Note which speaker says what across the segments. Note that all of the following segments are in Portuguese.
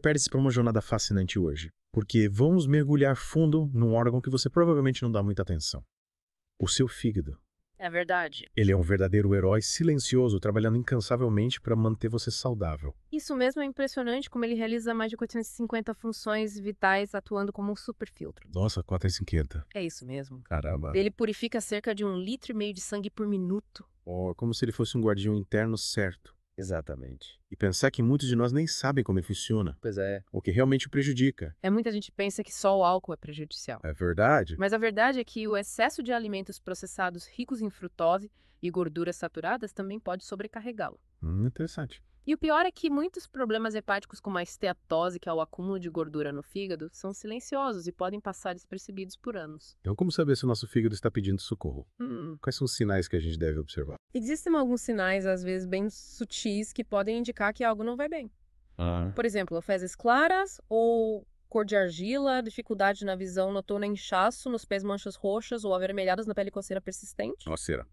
Speaker 1: prepare-se para uma jornada fascinante hoje, porque vamos mergulhar fundo num órgão que você provavelmente não dá muita atenção. O seu fígado.
Speaker 2: É verdade.
Speaker 1: Ele é um verdadeiro herói silencioso, trabalhando incansavelmente para manter você saudável.
Speaker 2: Isso mesmo é impressionante como ele realiza mais de 450 funções vitais atuando como um superfiltro.
Speaker 1: Nossa, 450.
Speaker 2: É isso mesmo.
Speaker 1: Caramba.
Speaker 2: Ele purifica cerca de 1,5 litro de sangue por minuto.
Speaker 1: Oh, como se ele fosse um guardião interno certo.
Speaker 3: Exatamente.
Speaker 1: E pensar que muitos de nós nem sabem como ele funciona,
Speaker 3: Pois é.
Speaker 1: o que realmente o prejudica.
Speaker 2: Muita gente pensa que só o álcool é prejudicial.
Speaker 1: É verdade?
Speaker 2: Mas a verdade é que o excesso de alimentos processados ricos em frutose e gorduras saturadas também pode sobrecarregá-lo.
Speaker 1: Interessante.
Speaker 2: E o pior é que muitos problemas hepáticos, como a esteatose, que é o acúmulo de gordura no fígado, são silenciosos e podem passar despercebidos por anos.
Speaker 1: Então, como saber se o nosso fígado está pedindo socorro? Quais são os sinais que a gente deve observar?
Speaker 2: Existem alguns sinais, às vezes bem sutis, que podem indicar que algo não vai bem. Por exemplo, fezes claras ou cor de argila, dificuldade na visão noturna, inchaço nos pés, manchas roxas ou avermelhadas na pele, coceira persistente.
Speaker 1: Coceira.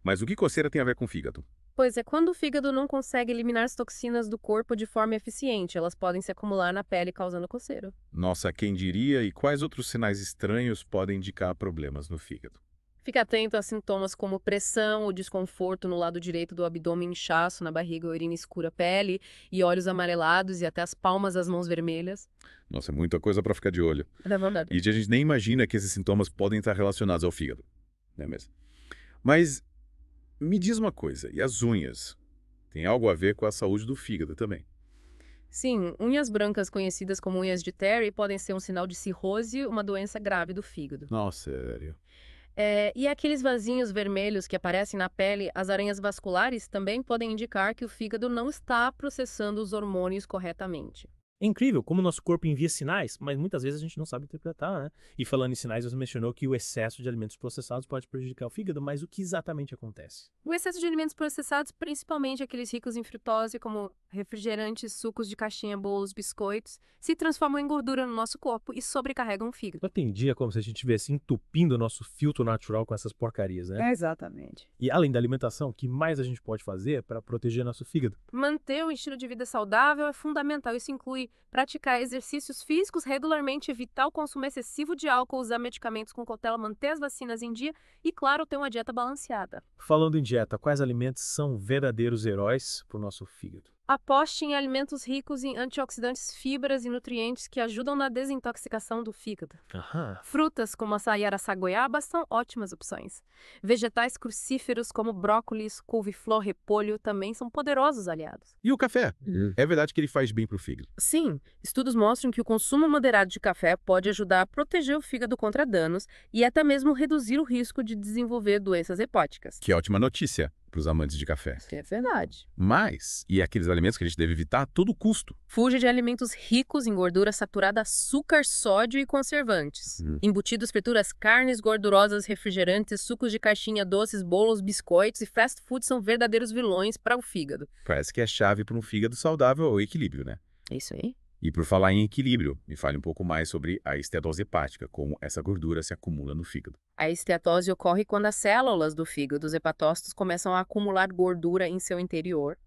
Speaker 1: Mas o que coceira tem a ver com o fígado?
Speaker 2: Pois é, quando o fígado não consegue eliminar as toxinas do corpo de forma eficiente, elas podem se acumular na pele, causando coceira.
Speaker 1: Nossa, quem diria? E quais outros sinais estranhos podem indicar problemas no fígado?
Speaker 2: Fique atento a sintomas como pressão ou desconforto no lado direito do abdômen, inchaço na barriga, urina escura, pele e olhos amarelados e até as palmas das mãos vermelhas.
Speaker 1: Nossa, é muita coisa para ficar de olho.
Speaker 2: É verdade.
Speaker 1: E a gente nem imagina que esses sintomas podem estar relacionados ao fígado. Não é mesmo? Mas me diz uma coisa, e as unhas? Tem algo a ver com a saúde do fígado também.
Speaker 2: Sim, unhas brancas conhecidas como unhas de Terry podem ser um sinal de cirrose, uma doença grave do fígado.
Speaker 1: Nossa, sério.
Speaker 2: E aqueles vasinhos vermelhos que aparecem na pele, as aranhas vasculares, também podem indicar que o fígado não está processando os hormônios corretamente.
Speaker 4: É incrível como o nosso corpo envia sinais, mas muitas vezes a gente não sabe interpretar, né? E falando em sinais, você mencionou que o excesso de alimentos processados pode prejudicar o fígado, mas o que exatamente acontece?
Speaker 2: O excesso de alimentos processados, principalmente aqueles ricos em frutose, como refrigerantes, sucos de caixinha, bolos, biscoitos, se transformam em gordura no nosso corpo e sobrecarregam o fígado.
Speaker 4: Só tem dia como se a gente estivesse entupindo o nosso filtro natural com essas porcarias, né?
Speaker 5: Exatamente.
Speaker 4: E além da alimentação, o que mais a gente pode fazer para proteger nosso fígado?
Speaker 2: Manter um estilo de vida saudável é fundamental. Isso inclui praticar exercícios físicos regularmente, evitar o consumo excessivo de álcool, usar medicamentos com cautela, manter as vacinas em dia e, claro, ter uma dieta balanceada.
Speaker 4: Falando em dieta, quais alimentos são verdadeiros heróis para o nosso fígado?
Speaker 2: Aposte em alimentos ricos em antioxidantes, fibras e nutrientes que ajudam na desintoxicação do fígado.
Speaker 4: Aham.
Speaker 2: Frutas como açaí e araçagoiaba são ótimas opções. Vegetais crucíferos como brócolis, couve-flor, repolho também são poderosos aliados.
Speaker 1: E o café? É verdade que ele faz bem para o fígado.
Speaker 2: Sim, estudos mostram que o consumo moderado de café pode ajudar a proteger o fígado contra danos e até mesmo reduzir o risco de desenvolver doenças hepáticas.
Speaker 1: Que ótima notícia para os amantes de café.
Speaker 2: É verdade.
Speaker 1: Mas, e aqueles alimentos que a gente deve evitar a todo custo?
Speaker 2: Fuja de alimentos ricos em gordura saturada, açúcar, sódio e conservantes. Embutidos, frituras, carnes gordurosas, refrigerantes, sucos de caixinha, doces, bolos, biscoitos e fast food são verdadeiros vilões para o fígado.
Speaker 1: Parece que é chave para um fígado saudável ou equilíbrio, né?
Speaker 2: É isso aí.
Speaker 1: E por falar em equilíbrio, me fale um pouco mais sobre a esteatose hepática, como essa gordura se acumula no fígado.
Speaker 2: A esteatose ocorre quando as células do fígado, dos hepatócitos, começam a acumular gordura em seu interior.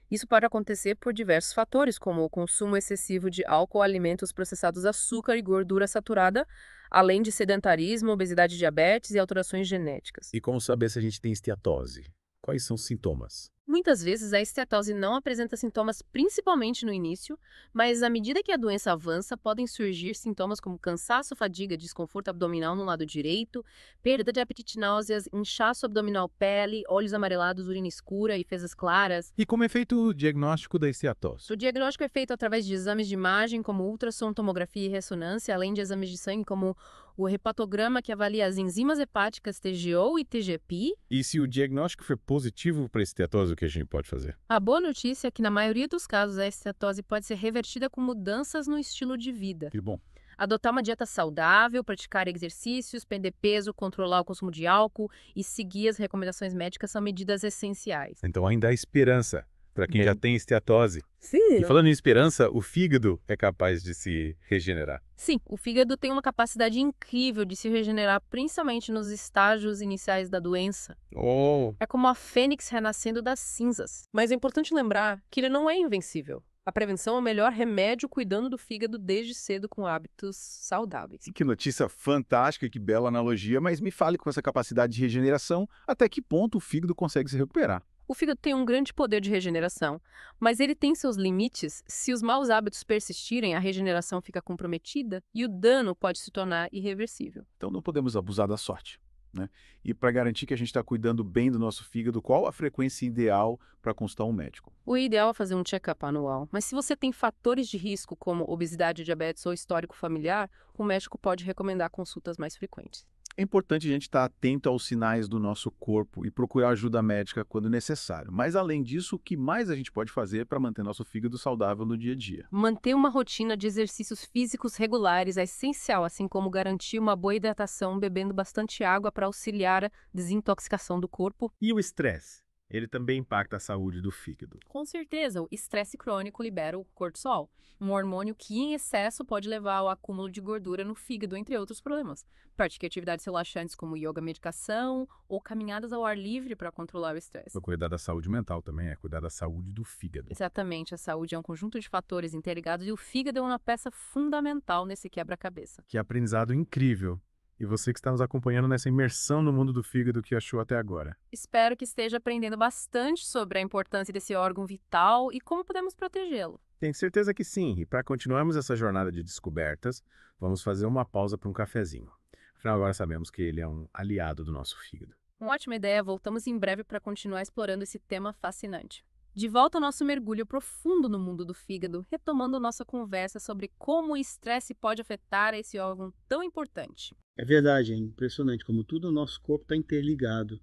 Speaker 2: Isso pode acontecer por diversos fatores, como o consumo excessivo de álcool, alimentos processados, açúcar e gordura saturada, além de sedentarismo, obesidade, diabetes e alterações genéticas.
Speaker 1: E como saber se a gente tem esteatose? Quais são os sintomas?
Speaker 2: Muitas vezes a esteatose não apresenta sintomas principalmente no início, mas à medida que a doença avança, podem surgir sintomas como cansaço, fadiga, desconforto abdominal no lado direito, perda de apetite, náuseas, inchaço abdominal, pele, olhos amarelados, urina escura e fezes claras.
Speaker 1: E como é feito o diagnóstico da esteatose?
Speaker 2: O diagnóstico é feito através de exames de imagem, como ultrassom, tomografia e ressonância, além de exames de sangue, como o hepatograma, que avalia as enzimas hepáticas TGO e TGP.
Speaker 1: E se o diagnóstico for positivo para esteatose, o que a gente pode fazer?
Speaker 2: A boa notícia é que, na maioria dos casos, a esteatose pode ser revertida com mudanças no estilo de vida.
Speaker 1: Que bom.
Speaker 2: Adotar uma dieta saudável, praticar exercícios, perder peso, controlar o consumo de álcool e seguir as recomendações médicas são medidas essenciais.
Speaker 1: Então ainda há esperança para quem já tem esteatose.
Speaker 5: Sim.
Speaker 1: E falando em esperança, o fígado é capaz de se regenerar.
Speaker 2: Sim, o fígado tem uma capacidade incrível de se regenerar, principalmente nos estágios iniciais da doença.
Speaker 1: Oh!
Speaker 2: É como a fênix renascendo das cinzas. Mas é importante lembrar que ele não é invencível. A prevenção é o melhor remédio cuidando do fígado desde cedo com hábitos saudáveis.
Speaker 3: Que notícia fantástica, que bela analogia, mas me fale com essa capacidade de regeneração, até que ponto o fígado consegue se recuperar?
Speaker 2: O fígado tem um grande poder de regeneração, mas ele tem seus limites. Se os maus hábitos persistirem, a regeneração fica comprometida e o dano pode se tornar irreversível.
Speaker 3: Então não podemos abusar da sorte, né? E para garantir que a gente está cuidando bem do nosso fígado, qual a frequência ideal para consultar um médico?
Speaker 2: O ideal é fazer um check-up anual, mas se você tem fatores de risco como obesidade, diabetes ou histórico familiar, o médico pode recomendar consultas mais frequentes.
Speaker 3: É importante a gente estar atento aos sinais do nosso corpo e procurar ajuda médica quando necessário. Mas, além disso, o que mais a gente pode fazer para manter nosso fígado saudável no dia a dia?
Speaker 2: Manter uma rotina de exercícios físicos regulares é essencial, assim como garantir uma boa hidratação, bebendo bastante água para auxiliar a desintoxicação do corpo.
Speaker 1: E o estresse? Ele também impacta a saúde do fígado.
Speaker 2: Com certeza, o estresse crônico libera o cortisol, um hormônio que em excesso pode levar ao acúmulo de gordura no fígado, entre outros problemas. Pratique atividades relaxantes como yoga, meditação ou caminhadas ao ar livre para controlar o estresse.
Speaker 1: Para cuidar da saúde mental também, é cuidar da saúde do fígado.
Speaker 2: Exatamente, a saúde é um conjunto de fatores interligados e o fígado é uma peça fundamental nesse quebra-cabeça.
Speaker 1: Que aprendizado incrível! E você que está nos acompanhando nessa imersão no mundo do fígado que achou até agora.
Speaker 2: Espero que esteja aprendendo bastante sobre a importância desse órgão vital e como podemos protegê-lo.
Speaker 1: Tenho certeza que sim, e para continuarmos essa jornada de descobertas, vamos fazer uma pausa para um cafezinho. Afinal, agora sabemos que ele é um aliado do nosso fígado.
Speaker 2: Uma ótima ideia, voltamos em breve para continuar explorando esse tema fascinante. De volta ao nosso mergulho profundo no mundo do fígado, retomando nossa conversa sobre como o estresse pode afetar esse órgão tão importante.
Speaker 5: É verdade, é impressionante como tudo no nosso corpo está interligado,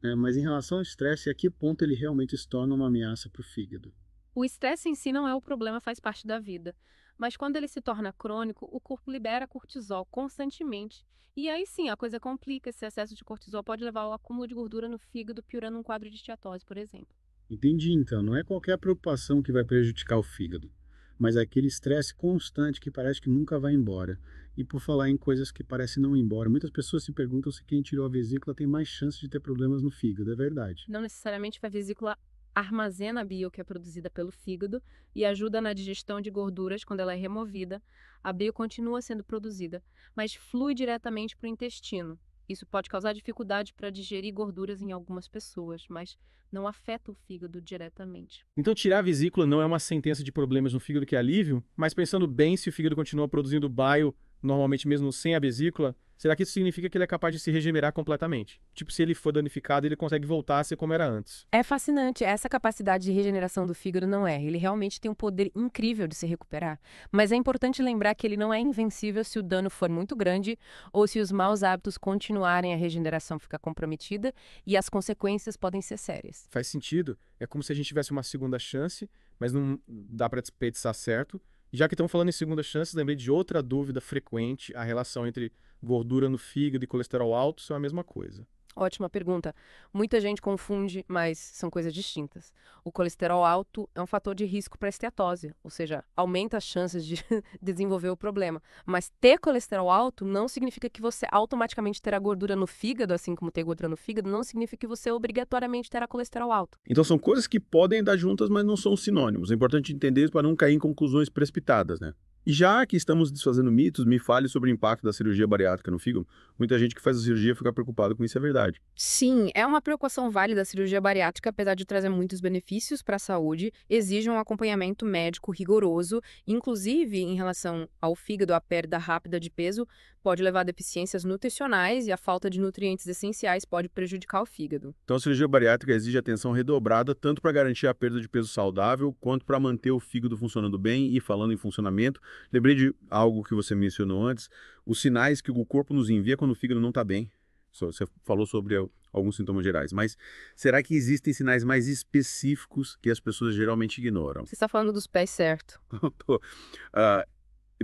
Speaker 5: né? Mas em relação ao estresse, a que ponto ele realmente se torna uma ameaça para o fígado?
Speaker 2: O estresse em si não é o problema, faz parte da vida. Mas quando ele se torna crônico, o corpo libera cortisol constantemente. E aí sim, a coisa complica. Esse excesso de cortisol pode levar ao acúmulo de gordura no fígado, piorando um quadro de esteatose, por exemplo.
Speaker 5: Entendi, então, não é qualquer preocupação que vai prejudicar o fígado, mas é aquele estresse constante que parece que nunca vai embora. E por falar em coisas que parecem não ir embora, muitas pessoas se perguntam se quem tirou a vesícula tem mais chance de ter problemas no fígado, é verdade.
Speaker 2: Não necessariamente a vesícula armazena a bile que é produzida pelo fígado e ajuda na digestão de gorduras quando ela é removida. A bile continua sendo produzida, mas flui diretamente para o intestino. Isso pode causar dificuldade para digerir gorduras em algumas pessoas, mas não afeta o fígado diretamente.
Speaker 4: Então, tirar a vesícula não é uma sentença de problemas no fígado que é alívio, mas pensando bem, se o fígado continua produzindo bile, normalmente mesmo sem a vesícula, será que isso significa que ele é capaz de se regenerar completamente? Tipo, se ele for danificado, ele consegue voltar a ser como era antes.
Speaker 2: É fascinante. Essa capacidade de regeneração do fígado não é. Ele realmente tem um poder incrível de se recuperar. Mas é importante lembrar que ele não é invencível se o dano for muito grande ou se os maus hábitos continuarem, a regeneração fica comprometida e as consequências podem ser sérias.
Speaker 4: Faz sentido. É como se a gente tivesse uma segunda chance, mas não dá para desperdiçar certo. Já que estamos falando em segunda chance, lembrei de outra dúvida frequente, a relação entre gordura no fígado e colesterol alto são a mesma coisa.
Speaker 2: Ótima pergunta. Muita gente confunde, mas são coisas distintas. O colesterol alto é um fator de risco para esteatose, ou seja, aumenta as chances de desenvolver o problema. Mas ter colesterol alto não significa que você automaticamente terá gordura no fígado, assim como ter gordura no fígado, não significa que você obrigatoriamente terá colesterol alto.
Speaker 3: Então são coisas que podem andar juntas, mas não são sinônimos. É importante entender isso para não cair em conclusões precipitadas, né? E já que estamos desfazendo mitos, me fale sobre o impacto da cirurgia bariátrica no fígado. Muita gente que faz a cirurgia fica preocupada com isso, é verdade.
Speaker 2: Sim, é uma preocupação válida a cirurgia bariátrica, apesar de trazer muitos benefícios para a saúde, exige um acompanhamento médico rigoroso, inclusive em relação ao fígado, a perda rápida de peso pode levar a deficiências nutricionais e a falta de nutrientes essenciais pode prejudicar o fígado.
Speaker 3: Então a cirurgia bariátrica exige atenção redobrada tanto para garantir a perda de peso saudável, quanto para manter o fígado funcionando bem. E falando em funcionamento, lembrei de algo que você mencionou antes, os sinais que o corpo nos envia quando o fígado não está bem. Você falou sobre alguns sintomas gerais, mas será que existem sinais mais específicos que as pessoas geralmente ignoram?
Speaker 2: Você está falando dos pés, certo?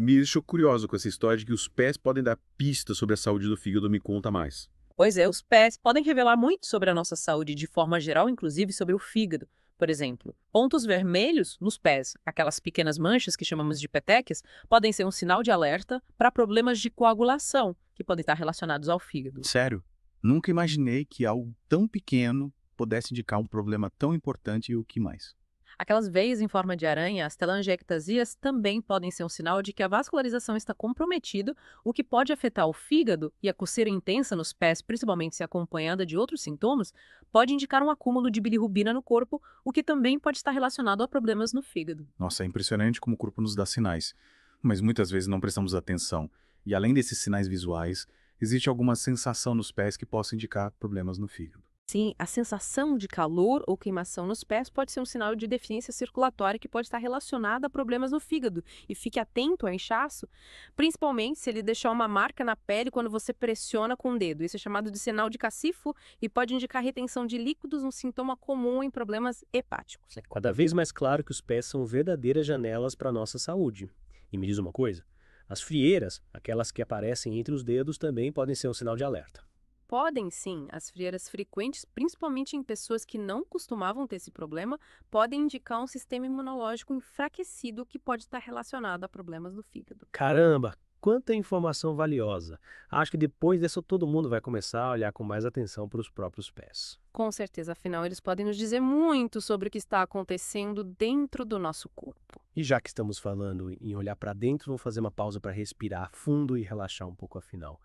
Speaker 3: Me deixou curioso com essa história de que os pés podem dar pistas sobre a saúde do fígado. Me conta mais.
Speaker 6: Pois é, os pés podem revelar muito sobre a nossa saúde de forma geral, inclusive sobre o fígado. Por exemplo, pontos vermelhos nos pés, aquelas pequenas manchas que chamamos de petequias, podem ser um sinal de alerta para problemas de coagulação, que podem estar relacionados ao fígado.
Speaker 3: Sério? Nunca imaginei que algo tão pequeno pudesse indicar um problema tão importante. E o que mais?
Speaker 6: Aquelas veias em forma de aranha, as telangiectasias, também podem ser um sinal de que a vascularização está comprometida, o que pode afetar o fígado, e a coceira intensa nos pés, principalmente se acompanhada de outros sintomas, pode indicar um acúmulo de bilirrubina no corpo, o que também pode estar relacionado a problemas no fígado.
Speaker 1: Nossa, é impressionante como o corpo nos dá sinais, mas muitas vezes não prestamos atenção. E além desses sinais visuais, existe alguma sensação nos pés que possa indicar problemas no fígado.
Speaker 2: Sim, a sensação de calor ou queimação nos pés pode ser um sinal de deficiência circulatória que pode estar relacionada a problemas no fígado. E fique atento ao inchaço, principalmente se ele deixar uma marca na pele quando você pressiona com o dedo. Isso é chamado de sinal de cacifo e pode indicar retenção de líquidos, um sintoma comum em problemas hepáticos.
Speaker 7: É cada vez mais claro que os pés são verdadeiras janelas para a nossa saúde. E me diz uma coisa, as frieiras, aquelas que aparecem entre os dedos, também podem ser um sinal de alerta.
Speaker 2: Podem sim, as frieiras frequentes, principalmente em pessoas que não costumavam ter esse problema, podem indicar um sistema imunológico enfraquecido que pode estar relacionado a problemas do fígado.
Speaker 7: Caramba, quanta informação valiosa. Acho que depois dessa todo mundo vai começar a olhar com mais atenção para os próprios pés.
Speaker 2: Com certeza, afinal, eles podem nos dizer muito sobre o que está acontecendo dentro do nosso corpo.
Speaker 7: E já que estamos falando em olhar para dentro, vamos fazer uma pausa para respirar fundo e relaxar um pouco afinal.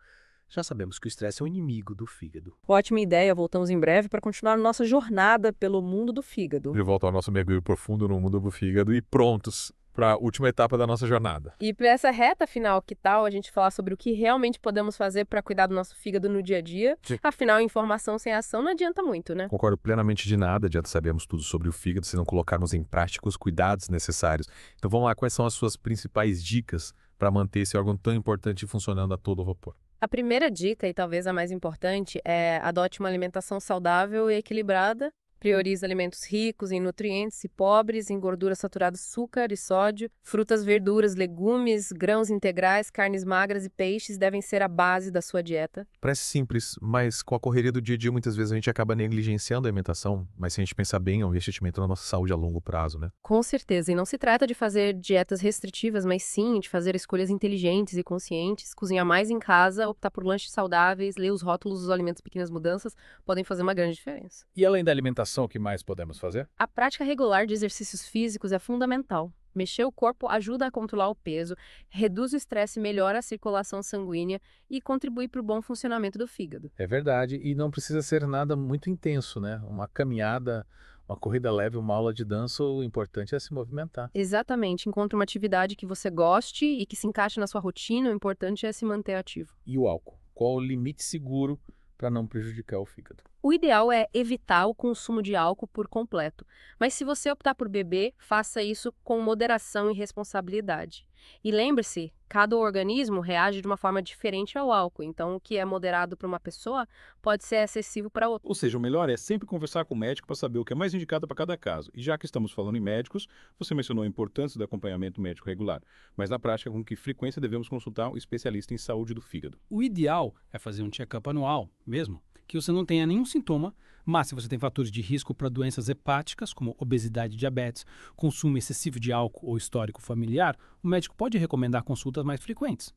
Speaker 7: Já sabemos que o estresse é um inimigo do fígado.
Speaker 6: Ótima ideia, voltamos em breve para continuar nossa jornada pelo mundo do fígado.
Speaker 8: De volta ao nosso mergulho profundo no mundo do fígado e prontos para a última etapa da nossa jornada.
Speaker 2: E para essa reta final, que tal a gente falar sobre o que realmente podemos fazer para cuidar do nosso fígado no dia a dia?
Speaker 8: Sim.
Speaker 2: Afinal, informação sem ação não adianta muito, né?
Speaker 8: Concordo plenamente de nada, adianta sabermos tudo sobre o fígado se não colocarmos em prática os cuidados necessários. Então vamos lá, quais são as suas principais dicas para manter esse órgão tão importante funcionando a todo vapor?
Speaker 2: A primeira dica, e talvez a mais importante, é adote uma alimentação saudável e equilibrada. Priorize alimentos ricos em nutrientes e pobres em gorduras saturadas, açúcar e sódio. Frutas, verduras, legumes, grãos integrais, carnes magras e peixes devem ser a base da sua dieta.
Speaker 8: Parece simples, mas com a correria do dia a dia muitas vezes a gente acaba negligenciando a alimentação, mas se a gente pensar bem, é um investimento na nossa saúde a longo prazo, né?
Speaker 2: Com certeza, e não se trata de fazer dietas restritivas, mas sim de fazer escolhas inteligentes e conscientes, cozinhar mais em casa, optar por lanches saudáveis, ler os rótulos dos alimentos, pequenas mudanças podem fazer uma grande diferença.
Speaker 1: E além da alimentação, o que mais podemos fazer?
Speaker 2: A prática regular de exercícios físicos é fundamental. Mexer o corpo ajuda a controlar o peso, reduz o estresse, melhora a circulação sanguínea e contribui para o bom funcionamento do fígado.
Speaker 1: É verdade, e não precisa ser nada muito intenso, né? Uma caminhada, uma corrida leve, uma aula de dança, o importante é se movimentar.
Speaker 2: Exatamente, encontre uma atividade que você goste e que se encaixe na sua rotina, o importante é se manter ativo.
Speaker 1: E o álcool? Qual o limite seguro para não prejudicar o fígado?
Speaker 2: O ideal é evitar o consumo de álcool por completo, mas se você optar por beber, faça isso com moderação e responsabilidade. E lembre-se, cada organismo reage de uma forma diferente ao álcool, então o que é moderado para uma pessoa pode ser excessivo para outra.
Speaker 3: Ou seja, o melhor é sempre conversar com o médico para saber o que é mais indicado para cada caso. E já que estamos falando em médicos, você mencionou a importância do acompanhamento médico regular. Mas na prática, com que frequência devemos consultar um especialista em saúde do fígado?
Speaker 9: O ideal é fazer um check-up anual mesmo, que você não tenha nenhum sintoma, mas se você tem fatores de risco para doenças hepáticas, como obesidade e diabetes, consumo excessivo de álcool ou histórico familiar, o médico pode recomendar consultas mais frequentes.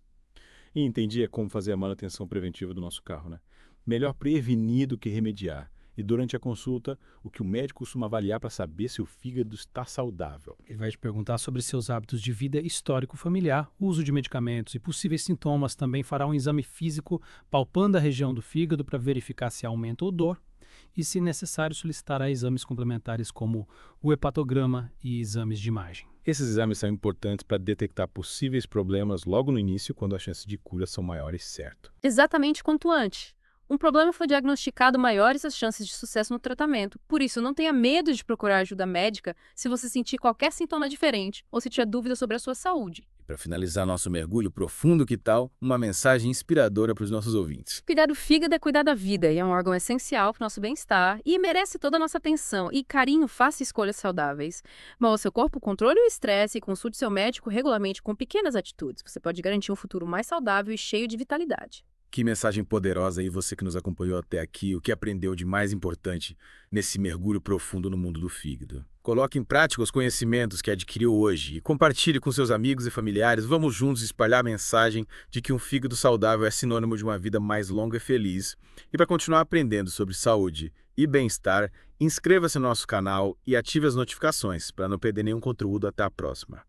Speaker 3: E entendi é como fazer a manutenção preventiva do nosso carro, né? Melhor prevenir do que remediar. E durante a consulta, o que o médico costuma avaliar para saber se o fígado está saudável?
Speaker 9: Ele vai te perguntar sobre seus hábitos de vida histórico familiar, uso de medicamentos e possíveis sintomas. Também fará um exame físico palpando a região do fígado para verificar se aumenta ou dor e, se necessário, solicitará exames complementares como o hepatograma e exames de imagem.
Speaker 3: Esses exames são importantes para detectar possíveis problemas logo no início, quando as chances de cura são maiores, certo?
Speaker 2: Exatamente quanto antes. Um problema foi diagnosticado, maiores as chances de sucesso no tratamento. Por isso, não tenha medo de procurar ajuda médica se você sentir qualquer sintoma diferente ou se tiver dúvida sobre a sua saúde.
Speaker 10: Para finalizar nosso mergulho profundo, que tal uma mensagem inspiradora para os nossos ouvintes?
Speaker 2: Cuidar do fígado é cuidar da vida e é um órgão essencial para o nosso bem-estar e merece toda a nossa atenção e carinho. Faça escolhas saudáveis. Mova seu corpo, controle o estresse e consulte seu médico regularmente com pequenas atitudes. Você pode garantir um futuro mais saudável e cheio de vitalidade.
Speaker 10: Que mensagem poderosa aí, você que nos acompanhou até aqui, o que aprendeu de mais importante nesse mergulho profundo no mundo do fígado. Coloque em prática os conhecimentos que adquiriu hoje e compartilhe com seus amigos e familiares. Vamos juntos espalhar a mensagem de que um fígado saudável é sinônimo de uma vida mais longa e feliz. E para continuar aprendendo sobre saúde e bem-estar, inscreva-se no nosso canal e ative as notificações para não perder nenhum conteúdo. Até a próxima.